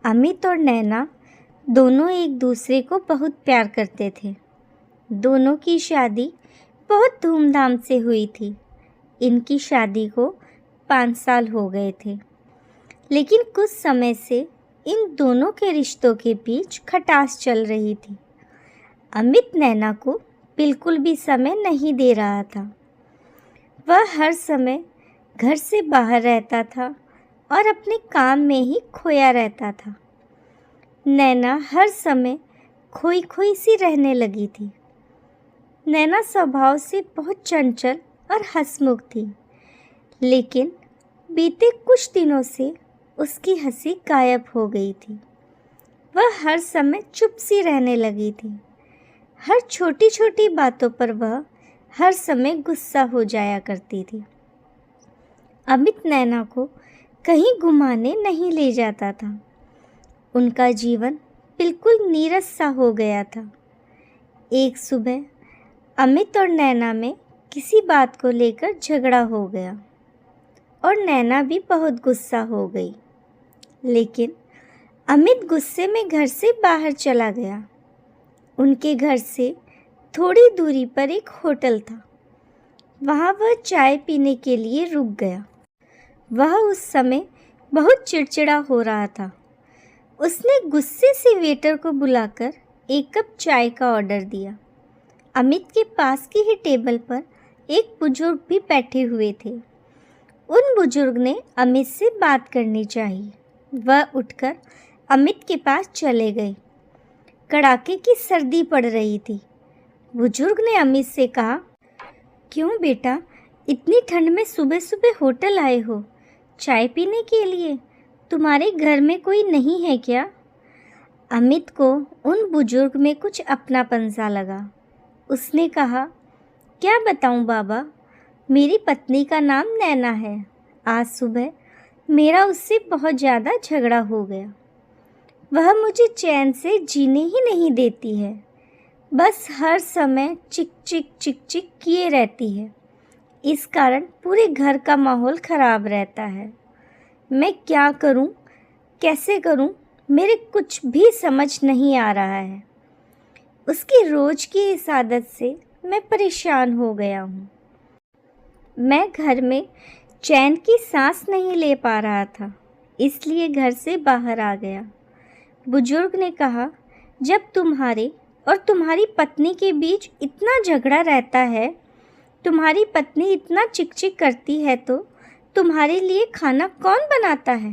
अमित और नैना दोनों एक दूसरे को बहुत प्यार करते थे। दोनों की शादी बहुत धूमधाम से हुई थी। इनकी शादी को 5 साल हो गए थे, लेकिन कुछ समय से इन दोनों के रिश्तों के बीच खटास चल रही थी। अमित नैना को बिल्कुल भी समय नहीं दे रहा था। वह हर समय घर से बाहर रहता था और अपने काम में ही खोया रहता था। नैना हर समय खोई खोई सी रहने लगी थी। नैना स्वभाव से बहुत चंचल और हंसमुख थी, लेकिन बीते कुछ दिनों से उसकी हंसी गायब हो गई थी। वह हर समय चुप सी रहने लगी थी। हर छोटी छोटी बातों पर वह हर समय गुस्सा हो जाया करती थी। अमित नैना को कहीं घुमाने नहीं ले जाता था। उनका जीवन बिल्कुल नीरस सा हो गया था। एक सुबह अमित और नैना में किसी बात को लेकर झगड़ा हो गया और नैना भी बहुत गुस्सा हो गई। लेकिन अमित गुस्से में घर से बाहर चला गया। उनके घर से थोड़ी दूरी पर एक होटल था। वहाँ वह चाय पीने के लिए रुक गया। वह उस समय बहुत चिड़चिड़ा हो रहा था। उसने गुस्से से वेटर को बुलाकर 1 कप चाय का ऑर्डर दिया। अमित के पास की ही टेबल पर एक बुजुर्ग भी बैठे हुए थे। उन बुजुर्ग ने अमित से बात करनी चाहिए। वह उठकर अमित के पास चले गए। कड़ाके की सर्दी पड़ रही थी। बुजुर्ग ने अमित से कहा, क्यों बेटा, इतनी ठंड में सुबह सुबह होटल आए हो? चाय पीने के लिए? तुम्हारे घर में कोई नहीं है क्या? अमित को उन बुजुर्ग में कुछ अपनापन सा लगा। उसने कहा, क्या बताऊं बाबा, मेरी पत्नी का नाम नैना है। आज सुबह मेरा उससे बहुत ज़्यादा झगड़ा हो गया। वह मुझे चैन से जीने ही नहीं देती है। बस हर समय चिक चिक चिक चिक किए रहती है। इस कारण पूरे घर का माहौल ख़राब रहता है। मैं क्या करूं, कैसे करूं, मेरे कुछ भी समझ नहीं आ रहा है। उसकी रोज़ की इस आदत से मैं परेशान हो गया हूँ। मैं घर में चैन की सांस नहीं ले पा रहा था, इसलिए घर से बाहर आ गया। बुजुर्ग ने कहा, जब तुम्हारे और तुम्हारी पत्नी के बीच इतना झगड़ा रहता है, तुम्हारी पत्नी इतना चिक चिक करती है, तो तुम्हारे लिए खाना कौन बनाता है?